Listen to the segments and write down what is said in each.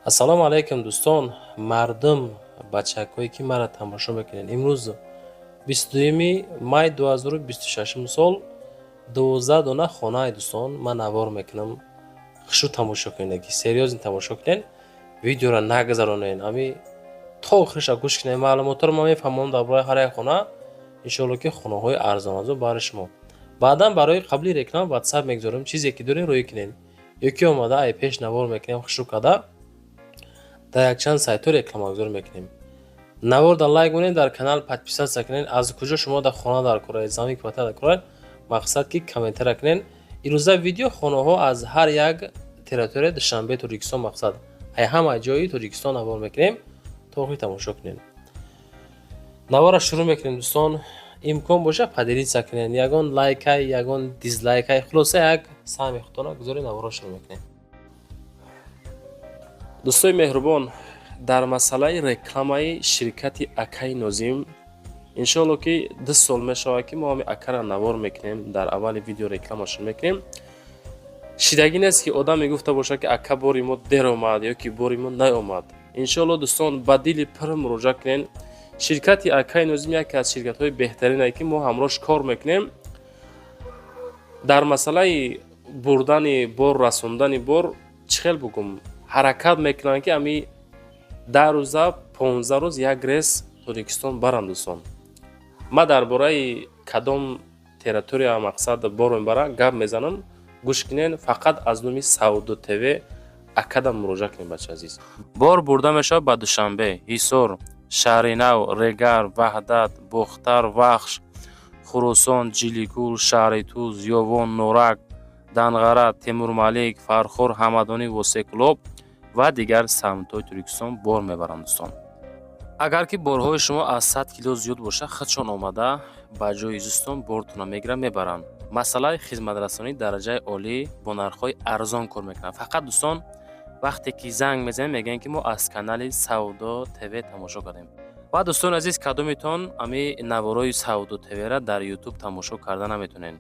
ассалому алайкум дӯстон, мардум, бачакҳое ки маро тамошо мекунед. Имрӯз 22 май 2026 сол 12 дона хонаи дӯстон ман навор мекунам. хушӯ тамошо кунед, ки серьёзно тамошо кунед, видеоро нагзаронед. Ами то охириша гӯш кунед. Маълумотро ман мефаҳмонам дар бораи ҳар як хона. Иншоалло ки хонаҳои арзоназо барои шумо. Баъдан барои қабли реклама WhatsApp мегузорем. чизе ки доред рӯй кунед. ёки омада ай пеш навор мекунем, хушӯ карда дар якчанд сайтҳо рекламагузорӣ мекунем. Наворда лайк монед, дар канал подписатсия кунед. Аз куҷо шумо дар хона дар кораед, замин квартира дар кораед, мақсад ки комментария кунед. ирӯза видео хонаҳо аз ҳар як территория Душанбе, Тоҷикистон мақсад ай ҳамаи ҷойи Тоҷикистон навор мекунем. то охир тамошо кунед. навора шурӯъ мекунем дӯстон. имкон боша поделитсия кунед. ягон лайкай, ягон дизлайкай, хулоса як саҳми худтона гузоред, навора шурӯъ мекунем. дӯстои меҳрубон, дар масъалаи рекламаи ширкати Акаи Нозим, иншоалло ки 2 сол мешавад ки мо ҳами Акара навор мекунем, дар аввали видео рекламашон мекунем. шидагӣ нест ки одам мегуфта бошад ки Ака бори мо дер омад ёки бори мо наомад. иншоалло дӯстон ба дили пир муроҷиат кунед. ширкати Акаи Нозим яке аз ширкатҳои беҳтаринае ки мо ҳамроҳш кор мекунем. дар масъалаи бурдани бор, расондани бор чӣ хел бугум ҳаракат мекунанд ки ами 10 рӯза 15 рӯз як рейс Тоҷикистон баранд дӯстон. ма дар бораи кадом территория мақсад бор мебарам гап мезанам. гӯш кунед, фақат аз номи Сауду ТВ Акада муроҷиат кунед бачаи азиз. бор бурда мешавад ба Душанбе, Ҳисор, Шаҳри Нав, Регар, Ваҳдат, Бохтар, Вахш, Хурусон, Ҷилигул, Шаҳри Туз, Ёвон, Норак, Данғара, Темурмалик, Фархор, Ҳамадонӣ, Восекулоб ва дигар самтҳои Тоҷикистон бор мебаранд дӯстон. агар ки борҳои шумо аз 100 кило зиёд боша, худшон омада ба ҷои зистон бортона мегиранд, мебаранд. масъалаи хизматрасонии дараҷаи олӣ бо нархҳои арзон кор мекунанд. фақат дӯстон вақте ки занг мезанем мегӯянд ки мо аз канали Саудо ТВ тамошо кардем. ва дӯстони азиз, кадометон ами наворои Саудо ТВ-ра дар YouTube тамошо карда наметонед.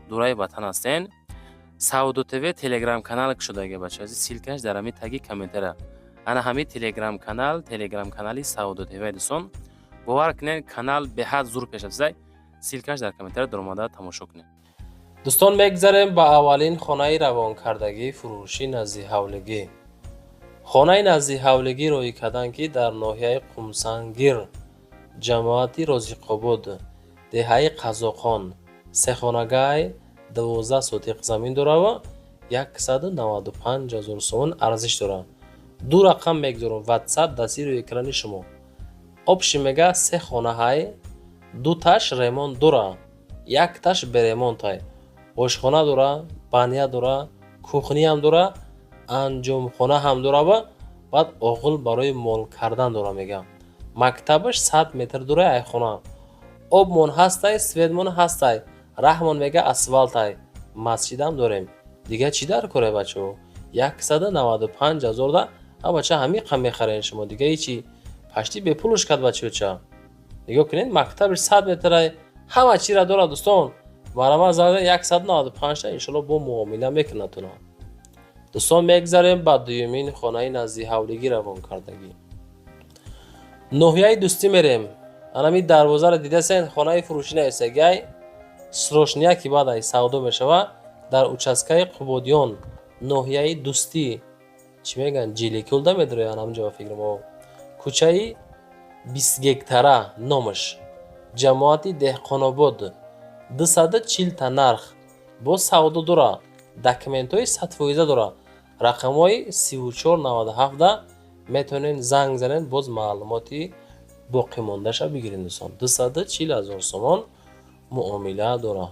дураи ватан ҳастен. Саудо ТВ телеграм канал шудааги бачаи азиз, силкаш дар ҳамин таги комментария. ана ҳамин телеграм канали Саудо ТВ дӯстон. бовар кунед, канал беҳад зур пеш афзай. силкаш дар комментария дар омада тамошо кунед. дӯстон, мегзарем ба аввалин хонаи равонкардагӣ фурӯши назди ҳавлигӣ. хонаи назди ҳавлигӣ роҳӣ карданд ки дар ноҳияи Қумсангир, ҷамоати Розиқобод, деҳаи Қазоқан, сехонагай 12 сотиқ замин дорад ва 195 000 сомон арзиш дорад. ду рақам мегузорам WhatsApp дасти рӯи экрани шумо. обши мега 3 хонаҳай, 2 таш ремонт дорад, 1 таш беремонтай. ошхона дорад, баня дорад, кухня ҳам дорад, анҷомхона ҳам дорад ва баъд оғил барои мол кардан дорад мегам. мактабаш 100 метр дорад ай хона. обмон ҳастай, светмон ҳастай, раҳмон мега асфалтай. масҷидам дорем. дига чӣ дар кора бачаҳо? 195 000 да бача ҳамин қам мехарен шумо. дига ҳичи пашти бепулуш кад бачаҳо. нигоҳ кунед, мактабаш 100 метрай, ҳама чира дорад дӯстон. барама зада 195 та иншоалло бо муомила мекунад туна. дӯстон, мегзарем ба дуюмин хонаи назди ҳавлигӣ равонкардагӣ. ноҳияи дӯстӣ мерем. анами дарвозаро дидасен, хонаи фурӯшӣ наистагай срочния ки баъд ай савдо мешавад дар участкаи Қубодиён, ноҳияи дӯстӣ. чӣ мегӯянд, ҷиликулда медороянд ҳамҷо ба фикр мо. кӯчаи 20 гектара номаш, ҷамоати Деҳқонобод, 240 та нарх бо савдо дорад, документҳои 100% дорад. рақамҳои 3497 да метавонед занг занед, боз маълумоти боқимондаша бигиред дӯстон. 240 000 сомон муомила дорад.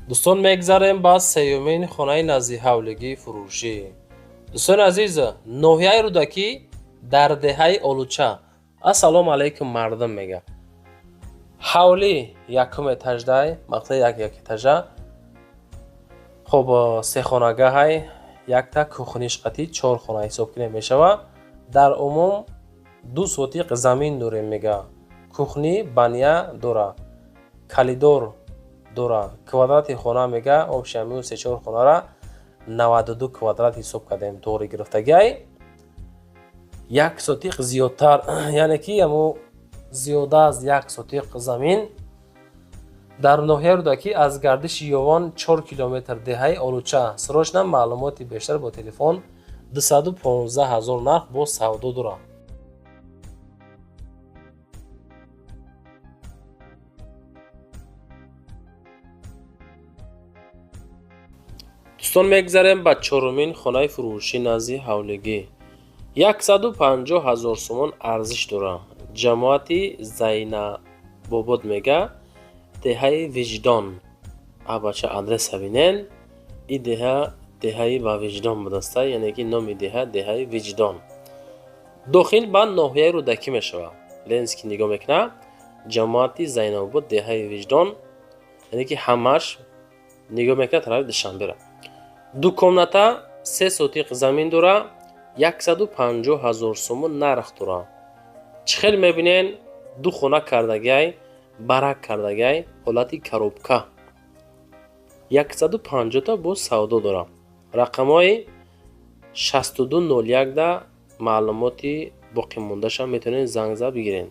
دوستان مگذاریم با سیومین خانه نزدی حولگی فروشی. دوستان عزیز، نوحیه رودکی در دهه اولوچه. السلام علیکم مردم میگه. حولی یکم اتجده مقطع یک اتجه. خب سه خانگاه های یک تا کوخنیش قطی 4 خانه حساب کنیم میشوه. در عموم 2 سوتیق زمین دوریم میگه. کوخنی بانیا دوره، کلیدور دوره. کوادرات خانه میگه обшами 3-4 خانه را 92 کвадрат حساب کردیم. طوری گرفتگی یک سوتیق زیادتر یعنی که امو زیاده از یک سوتیق زمین در نوحیه رودکی از گردش یوان 4 کیلومتر دهه اولوچه. سروشنا معلوماتی بیشتر با تلفن 215,000 نرخ با سودا داره. دوستان میگذاریم به چهارمین خانه فروشی نزدی حولگی. 150,000 سومون ارزش داره. جماعتی زینب‌آباد میگه دهه وجدان. بچه آدرس ببینین. این دهه و وجدان بودسته، یعنی که نام دهه وجدان. داخل به ناحیه رودکی میشوه. لنز که نگاه میکنه جماعتی زینب‌آباد دهه وجدان، یعنی که همش نگاه میکنه طرف دوشنبه را. دو کمناته 3 سوتیق زمین داره. 150,000 سومون نرخ داره. چخیل میبینین دو خونه کردگی برک کردگی حالتی کروبکه 150 تا با سودا داره. رقم های 6201 ده معلوماتی باقی مونده شم میتونین زنگ زد بگیرین.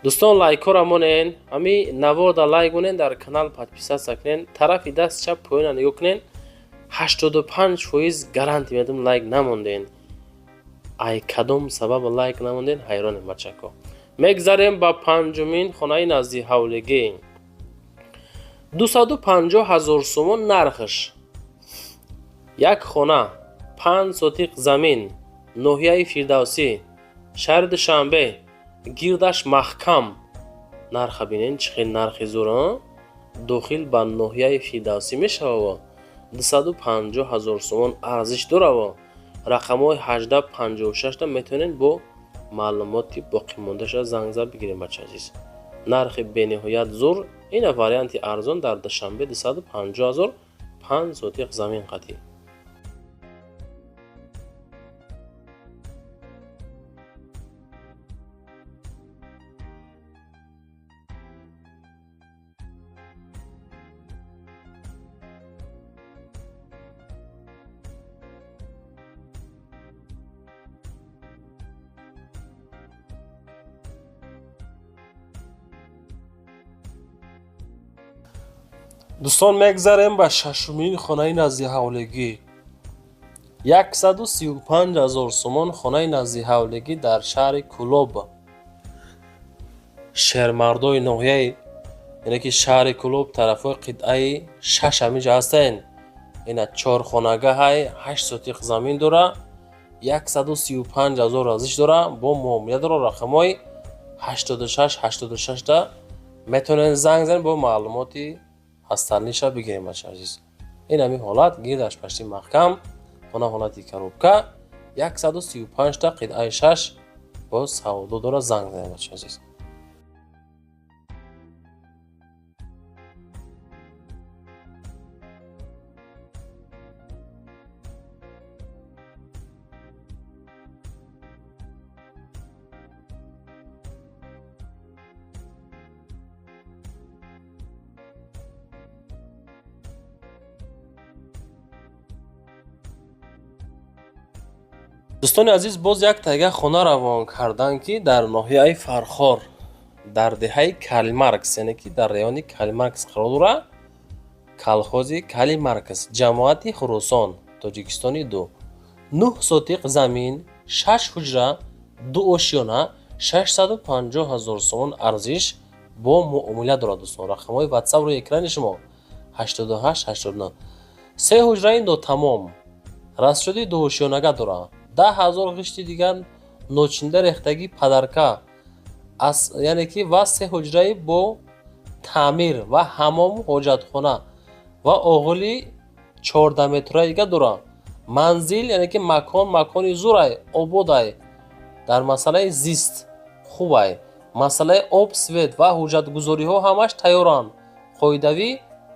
دوستان لایک ها را مونین، همی نوار دا لایک کنین، در کانال پادپیسا سکنین، طرفی دست چپ پایین نگاه کنین. 85% گارانتی میدم لایک نموندین. ای کدوم سبب لایک نموندین حیرانم بچه‌ها. میگذاریم با پنجمین خانه نزدی حولگی. 250,000 سومون نرخش. یک خانه 5 سوتیق زمین، ناحیه فردوسی، شهر دوشنبه، گیردش محکم. نرخ ببینین چقدر نرخ زوره. داخل به ناحیه فردوسی میشوه. 250,000 سومون ارزش داره. رقم های 1856 تا میتونین با معلوماتی باقی مونده شده زنگ زد بگیریم بچه عزیز. نرخ بینهایت زور. این واریانت ارزان در دوشنبه 250,000 5 سوتیق زمین قطعی. دوستان میگذاریم به ششمین خانه نزدی حولگی. 135,000 سومون خانه نزدی حولگی در شهر کلوب. شهرمردای ناحیه، یعنی که شهر کلوب طرفای قطعه 6 همیجا هستین. اینا 4 خانگاه های 8 سوتیق زمین داره. 135,000 ارزش داره. با معامله داره. رقم های 86 تا میتونین زنگ زنین با معلوماتی هستنیش بگیریم بچه عزیز. این همی حالت گیردش پشتی محکم، خانه حالتی کروبکه 135 تا قطعه 6 با سودا داره. زنگ زنین بچه عزیز. دوستان عزیز باز یک تگه خانه روان کردن که در ناحیه فرخار در دهه کالیمارکس، یعنی که در ریان کالیمارکس قرار داره. کالخوزی کالیمارکس، جماعتی خراسان، تاجیکستانی 2. 9 سوتیق زمین، 6 حجره، 2 آشیانه، 650,000 سومون ارزش با معامله داره. دوستان رقم های واتساپ روی اکران شما 8889. 3 حجره دو تمام، راست شدی 2 آشیانه داره. 10,000 غشتی دیگر نوچنده ریختگی پدرکه، یعنی که و 3 حجره با تعمیر و حمام حاجت خانه ва оғили 14 метрайга дора. Манзил яъне ки макони зурай, ободай. дар масъалаи зист хубай. Масъалаи об, свет ва ҳуҷҷатгузориҳо ҳамаш тайёранд. Қоидавӣ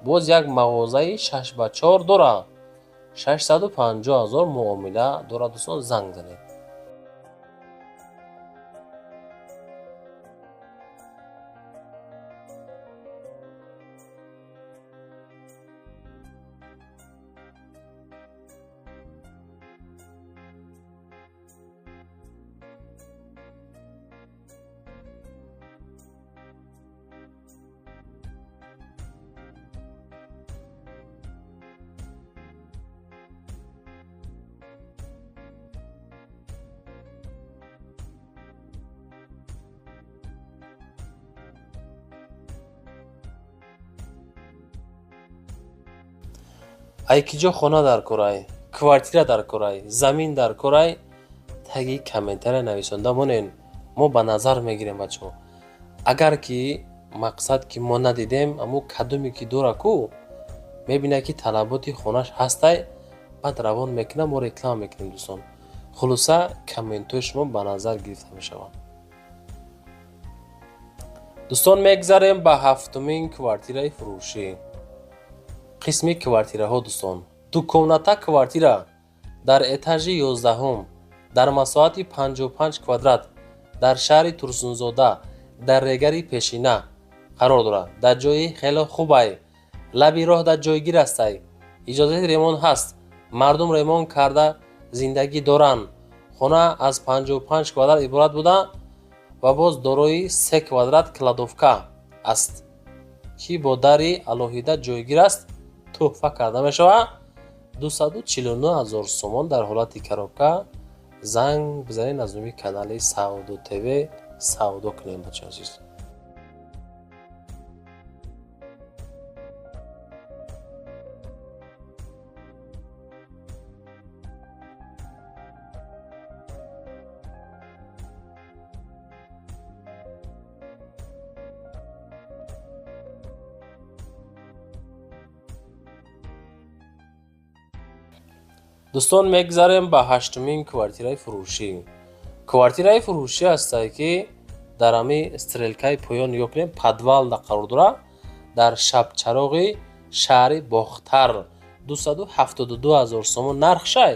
боз як мағозаи 6x4 дора. 650 000 муомила дора. дӯстон занг занед. айкиҷо хона дар корай, квартира дар корай, замин дар корай, таги комментария нависонда монен. мо ба назар мегирем бачаҳо. агар ки мақсад ки мо надидем аммо кадуме ки дора ку мебина ки талаботи хонаш ҳастай, баъд равон мекунам, мо реклама мекунем дӯстон. хулоса комментҳои шумо ба назар гирифта мешаванд. дӯстон мегзарем ба ҳафтумин квартираи фурӯшӣ. қисми квартираҳо дӯстон. дукомната квартира дар этажи 11 дар масоҳати 55 квадрат дар шаҳри Турсунзода дар регари Пешина қарор дорад. дар ҷои хело хубай, лаби роҳ дар ҷойгир астай. иҷозати ремонт ҳаст. мардум ремонт карда зиндагӣ доранд. хона аз 55 квадрат иборат буда ва боз дорои 3 квадрат кладовка аст ки бо дари алоҳида ҷойгир аст. тӯҳфа карда мешавад. 249 000 сомон дар ҳолати коробка. занг бизанед аз номи канали Саудо ТВ савдо кунем бачаҳо азиз. дӯстон мегзарем ба ҳаштумин квартираи фурӯшӣ. квартираи фурӯшӣ ҳастае ки дар ҳами стрелкаи поён нигоҳ кунем, подвалда қарор дорад дар шабчароғи шаҳри Бохтар. 272 000 сомон нархшай.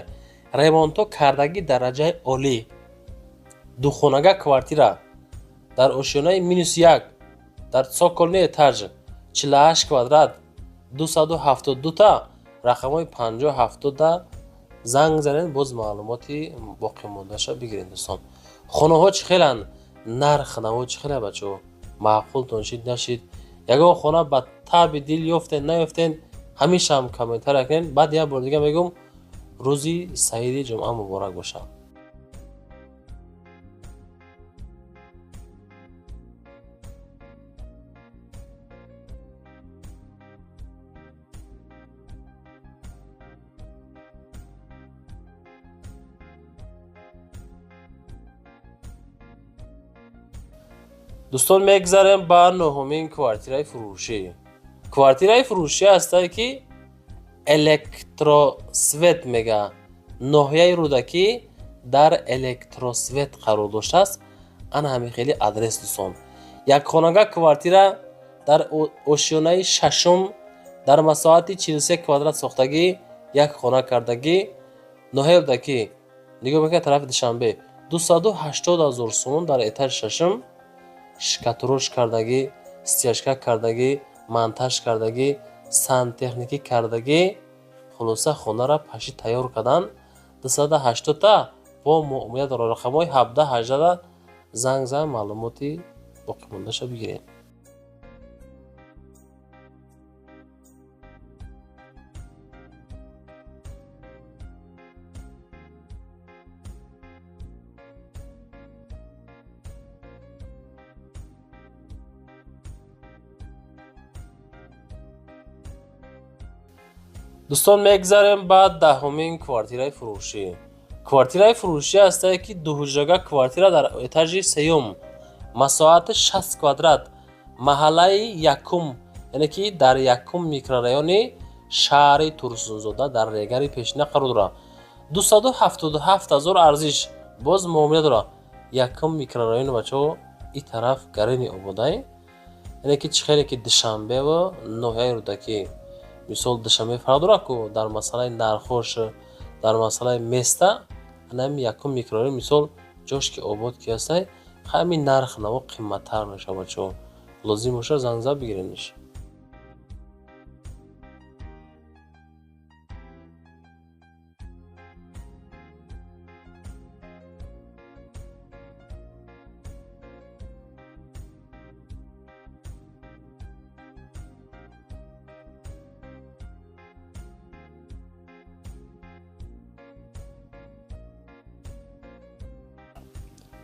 ремонто кардагӣ дараҷаи олӣ. духонага квартира дар ошёнаи -1 дар цоколни этаж 48 квадрат 272 та рақамҳои 50-70 занг занед, боз маълумоти боқимондаша бигиред дӯстон. хонаҳо чӣ хеланд? нарх наво чӣ хеле бачаҳо? маъқултон шид нашид? ягон хона ба таби дил ёфтен наёфтен? ҳамешаам комментария кунед. баъд як бор дига мегӯм рӯзи саиди ҷумъа муборак бошад. дӯстон мегзарем ба нӯҳумин квартираи фурӯшӣ. квартираи фурӯшӣ ҳастае ки электросвет мега. ноҳияи рӯдакӣ дар электросвет қарор доштааст. ана ҳамин хеле адрес дӯстон. якхонага квартира дар ошёнаи 6 дар масоҳати 43 квадрат сохтагӣ, як хона кардагӣ. ноҳияи рӯдакӣ нигоҳ мекунед тарафи душанбе 280 000 сомон дар этажи 6. шикатурош кардагӣ, стяжка кардагӣ, монтаж кардагӣ, сантехникӣ кардагӣ. хулоса хонара паши тайёр кардан. 280 та бо муомила дора. рақамҳои 17-18 занг зан, маълумоти боқимондаша бигиред. дӯстон мегзарем ба даҳумин квартираи фурӯшӣ. квартираи фурӯшӣ ҳастае ки дуҳуҷрага квартира дар этажи 3 масоҳати 60 квадрат маҳаллаи 1 яъне ки дар 1 микрорайони шаҳри Турсунзода дар регари пешина қарор дорад. 277,000 арзиш. боз муомила дорад. Якум микрорайони бачаҳо ин тараф гарини ободай. яъне ки чӣ хеле ки Душанбе ва ноҳияи Рӯдаки мисол Душанбе фарқ дорад ку дар масъалаи нархош, дар масъалаи места ҳамин якум микрорайон мисол ҷош ки обод ки ҳастай ҳамин нарх наво қимматтар мешавад бачаҳо. лозим бошад занг зад бигирениш.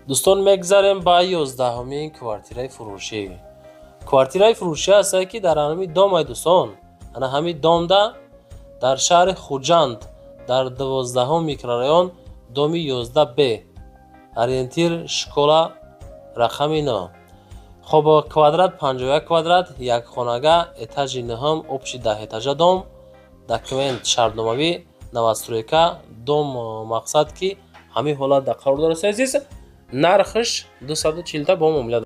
дӯстон мегзарем ба 11-умин квартираи фурӯшӣ. Квартираи фурӯшӣ ҳастае ки дар ҳамин домай дӯстон, ана ҳамин домда дар шаҳри Хуҷанд дар 12-ум микрорайон доми 11Б ориентир школа рақами 9. хоб квадрат 51 квадрат, якхонага, этажи 9, общий 10 этажа дом, документ шартномавӣ, новостройка, дом мақсад ки ҳамин ҳолат дар қарор дорад азиз. нархш 240 ба муомила.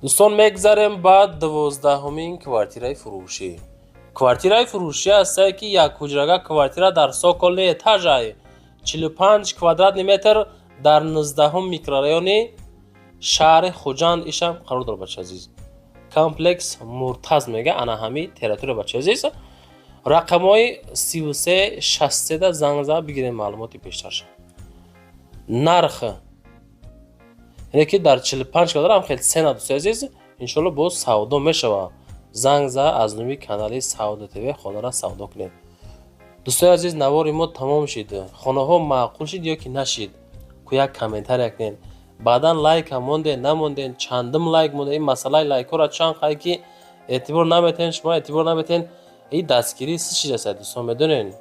дӯстон мегзарем ба 12-умин квартираи фурӯшӣ. Квартираи фурӯшӣ ҳастае ки як ҳуҷрага квартира дар соколни этажай 45 квадратни метр дар 19-ум микрорайони шаҳри Хуҷанд ишам қарор дорад бача азиз. Комплекс Муртаз мега ана ҳамин территория бача азиз. рақамҳои 3363 занг зад бигирем маълумоти бештарша. нарх яъне ки дар 45 квадрат ҳам хеле сена дӯстои азиз. иншоалло боз савдо мешавад. занг зад аз нуми канали Савдо ТВ хонара савдо кунед. дӯстои азиз, навори мо тамом шид. хонаҳо маъқул шид ё ки нашид? ку як комментария кунед. баъдан лайка монден намонден, чандум лайк монда. ин масъалаи лайкҳоро чанд хай ки эътибор наметен, шумо эътибор наметен. ин дастгирӣ чӣ чиз аст дӯстон медонен?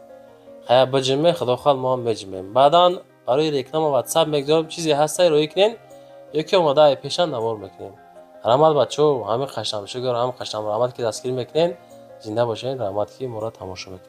хая биҷиме худохоҳ мо ҳам меҷимем. баъдан барои реклама WhatsApp мегзорам чизе ҳастай роӣ кунен ё ки омадаи пеша навор мекунем. раҳмат бачаҳо, ҳамин қашамшугар, ҳамин қашам раҳмат ки дастгирӣ мекунен. зинда бошед. раҳмат ки моро тамошо мекунед.